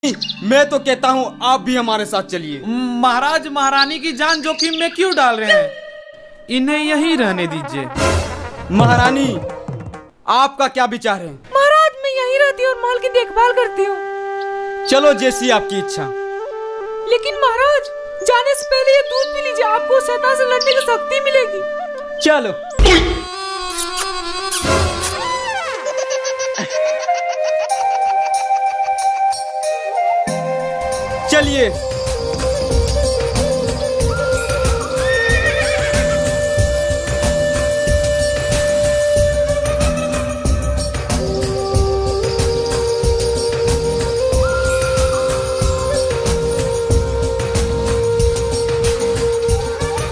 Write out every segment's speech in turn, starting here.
मैं तो कहता हूँ आप भी हमारे साथ चलिए। महाराज महारानी की जान जोखिम में क्यों डाल रहे हैं? इन्हें यहीं रहने दीजिए। महारानी आपका क्या विचार है? महाराज मैं यहीं रहती हूँ और माल की देखभाल करती हूँ। चलो जैसी आपकी इच्छा। लेकिन महाराज जाने से पहले ये दूध पी लीजिए, आपको शैतान से लड़ने की शक्ति मिलेगी। चलो चलिए।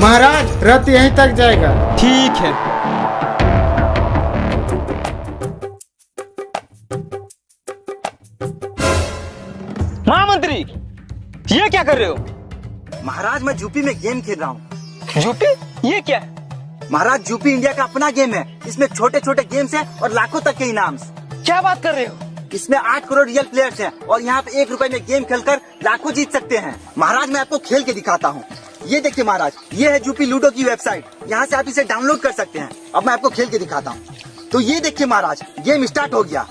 महाराज रथ यहीं तक जाएगा। ठीक है। महामंत्री ये क्या कर रहे हो? महाराज मैं यूपी में गेम खेल रहा हूँ। यूपी ये क्या है? महाराज यूपी इंडिया का अपना गेम है। इसमें छोटे छोटे गेम्स हैं और लाखों तक के इनाम। क्या बात कर रहे हो? इसमें 8 करोड़ रियल प्लेयर्स हैं और यहाँ पे 1 रुपए में गेम खेलकर लाखों जीत सकते हैं। महाराज मैं आपको खेल के दिखाता हूँ। ये देखिए महाराज, ये है यूपी लूडो की वेबसाइट। यहाँ से आप इसे डाउनलोड कर सकते हैं। अब मैं आपको खेल के दिखाता हूँ। तो ये देखिए महाराज, गेम स्टार्ट हो गया।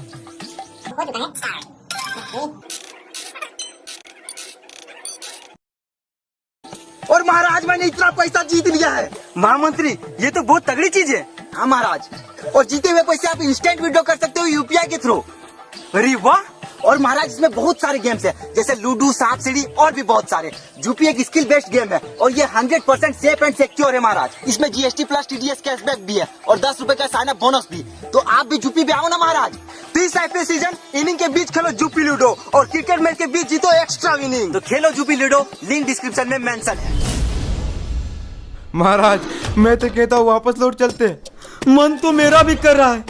और महाराज मैंने इतना पैसा जीत लिया है। महामंत्री ये तो बहुत तगड़ी चीज है। हाँ महाराज, और जीते हुए पैसे आप इंस्टेंट विड्रॉ कर सकते हो यूपीआई के थ्रू। अरे वाह! और महाराज इसमें बहुत सारे गेम्स हैं, जैसे लूडो, सांप सीढ़ी और भी बहुत सारे। यूपी एक स्किल बेस्ड गेम है और ये 100% सेफ एंड सिक्योर है महाराज। इसमें जीएसटी प्लस टीडीएस कैशबैक भी है और 10 रुपए का साइन अप बोनस भी। तो आप भी यूपी पे आओ ना महाराज। 30 आईपीएल सीजन इनिंग के बीच खेलो यूपी लूडो और क्रिकेट मैच के बीच जीतो एक्स्ट्रा विनिंग। तो खेलो यूपी लूडो, लिंक डिस्क्रिप्शन में मेंशन है। महाराज मैं तो कहता हूँ वापस लौट चलते हैं। मन तो मेरा भी कर रहा है,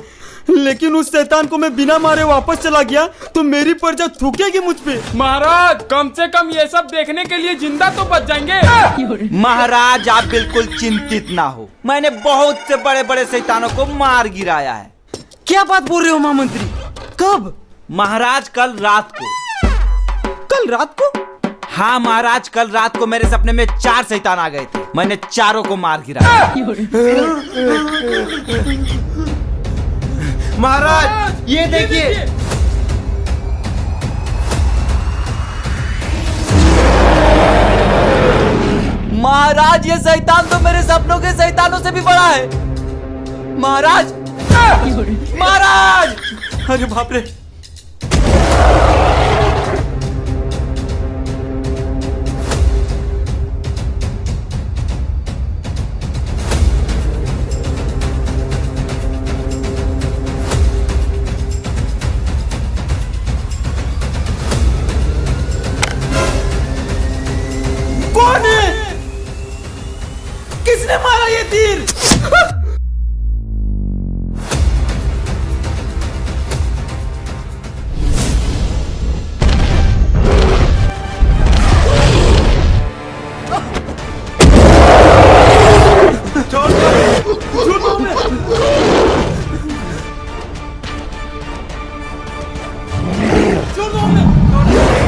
लेकिन उस शैतान को मैं बिना मारे वापस चला गया तो मेरी प्रजा थूकेगी मुझ पे। महाराज कम से कम ये सब देखने के लिए जिंदा तो बच जाएंगे। महाराज आप बिल्कुल चिंतित ना हो, मैंने बहुत से बड़े बड़े शैतानों को मार गिराया है। क्या बात बोल रहे हो महामंत्री? कब? महाराज कल रात को। कल रात को? हाँ महाराज, कल रात को मेरे सपने में 4 शैतान आ गए थे। मैंने चारों को मार गिराया। महाराज ये देखिए। महाराज ये शैतान तो मेरे सपनों के शैतानों से भी बड़ा है। महाराज महाराज! अरे बाप रे! कौन है? किसने मारा ये तीर?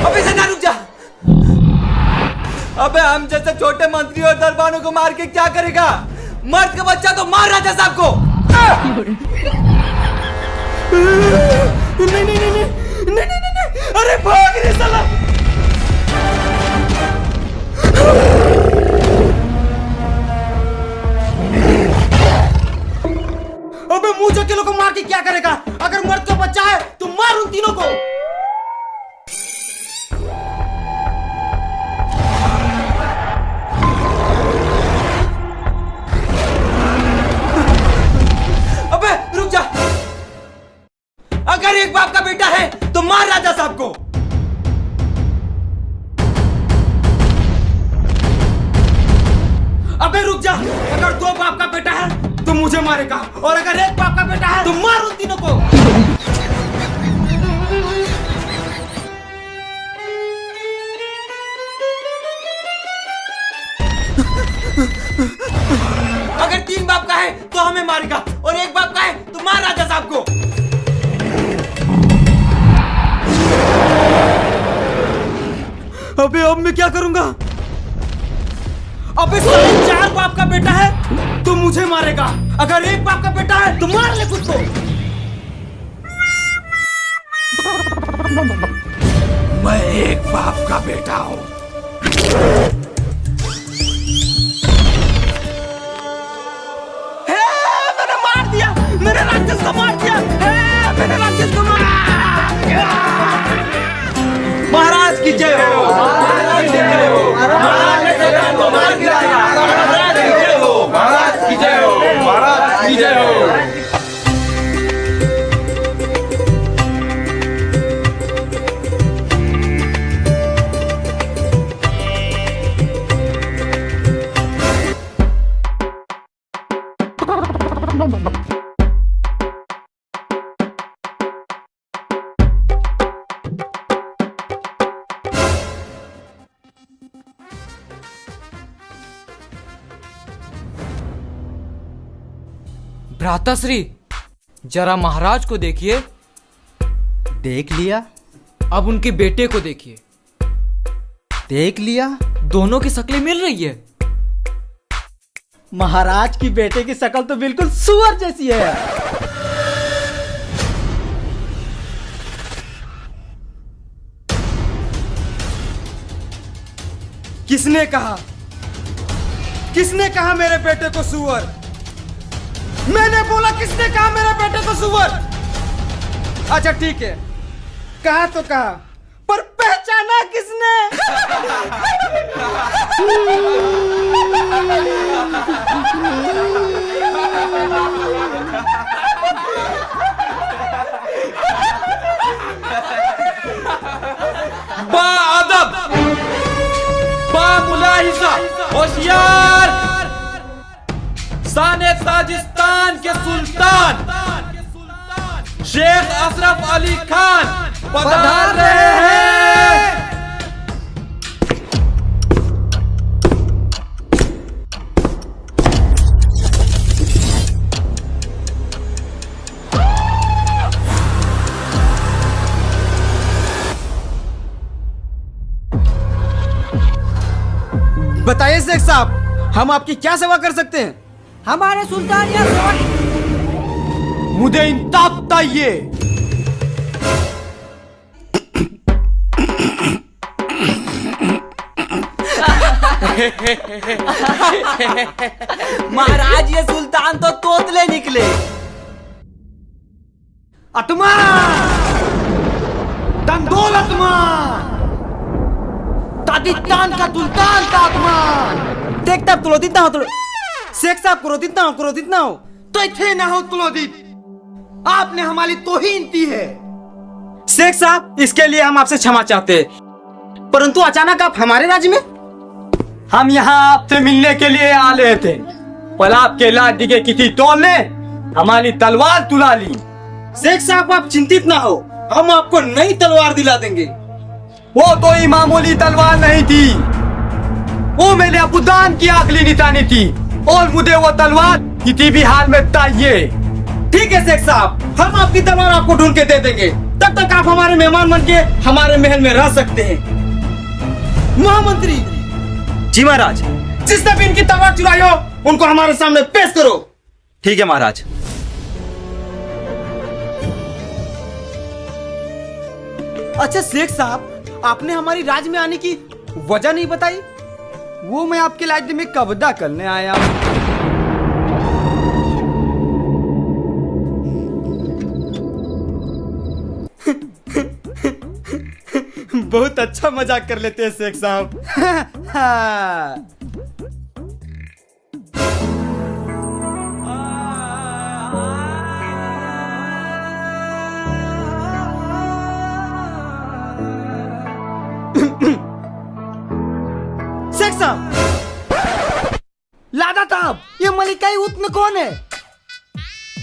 अबे सेना रुक जा। अबे हम जैसे छोटे मंत्री और दरबारों को मार के क्या करेगा? मर्द का बच्चा तो मार राजा साहब को। नहीं नहीं नहीं नहीं नहीं नहीं नहीं! अरे भाग रे साला! अबे मुंह चकेलों को मार के क्या करेगा? अगर मर्द का बच्चा है तो मार उन तीनों को। अबे रुक जा। अगर एक बाप का बेटा है तो मार राजा साहब को। अबे रुक जा। अगर 2 बाप का बेटा है तो मुझे मारेगा, और अगर 1 बाप का बेटा है तो मार उन तीनों को। अगर 3 बाप का है तो हमें मारेगा, और 1 बाप का है तो मार राजा साहब को। अबे अब मैं क्या करूंगा? अबे साले 4 बाप का बेटा है तो मुझे मारेगा, अगर 1 बाप का बेटा है तो मार ले खुद को। मैं एक बाप का बेटा हूँ। मैंने मार दिया, मेरे राक्षस को मार दिया, मैंने राक्षस को मार। महाराज की जय हो, महाराज की जय हो, महाराज ने शैतान को मार गिराया, महाराज की जय हो, महाराज की जय हो, महाराज की जय हो। भ्राताश्री, जरा महाराज को देखिए। देख लिया। अब उनके बेटे को देखिए। देख लिया। दोनों की शक्लें मिल रही है। महाराज की बेटे की शक्ल तो बिल्कुल सुअर जैसी है। किसने कहा? किसने कहा मेरे बेटे को सुअर? मैंने बोला, किसने कहा मेरे बेटे को सुअर? अच्छा ठीक है, कहा तो कहा, पर पहचाना किसने? बाअदब, बामुलाहिजा, होशियार, शान ताजिस्तान के सुल्तान शेख अशरफ अली खान पधार रहे हैं। बताइए शेख साहब, हम आपकी क्या सेवा कर सकते हैं? हमारे सुल्तान या मुझे इंताब चाहिए। महाराज ये सुल्तान तो तोतले निकले। अतमान, दंदौलतमान, ताजिस्तान का सुल्तान का अतमान। देखता क्रोधित ना हो तो शेख साहब, क्रोधित ना हो, क्रोधित ना हो तो इथे ना हो क्रोधित। आपने हमारी तौहीन की है। शेख साहब, इसके लिए हम आपसे क्षमा चाहते हैं, परंतु अचानक आप हमारे राज्य में? हम यहाँ आपसे मिलने के लिए आ रहे थे, पर आपके लाठी के किसी टोल ने हमारी तलवार तुला ली। शेख साहब, आप चिंतित ना हो, हम आपको नई तलवार दिला देंगे। वो कोई मामूली तलवार नहीं थी, वो मेरे अबूदान की आखिरी निशानी थी, और मुझे वो तलवार किसी भी हाल में चाहिए। ठीक है शेख साहब, हम आपकी तलवार आपको ढूंढ के दे देंगे। तब तक आप हमारे मेहमान बन के हमारे महल में रह सकते हैं। महामंत्री जी महाराज। जिसने भी इनकी तलवार चुराई हो, उनको हमारे सामने पेश करो। ठीक है महाराज। अच्छा शेख साहब, आपने हमारी राज्य में आने की वजह नहीं बताई। वो मैं आपके राज्य में कब्जा करने आया हूँ। बहुत अच्छा मजाक कर लेते हैं शेख साहब। शेख साहब, लादा साहब, ये मलिकाई उतन कौन है?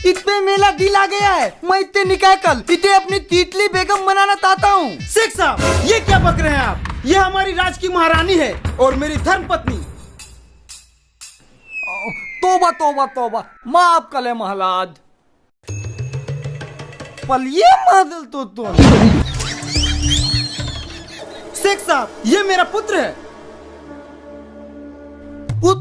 इत पे मेरा दिल आ गया है। मैं इतने निकाय कल इसे अपनी तीतली बेगम बनाना चाहता हूँ। शेख साहब, ये क्या बक रहे हैं आप? ये हमारी राज की महारानी है और मेरी धर्म पत्नी। तोबा तोबा तोबा, माफ कर ले महलाद। पर ये मादल तो शेख साहब, साहब, ये मेरा पुत्र है।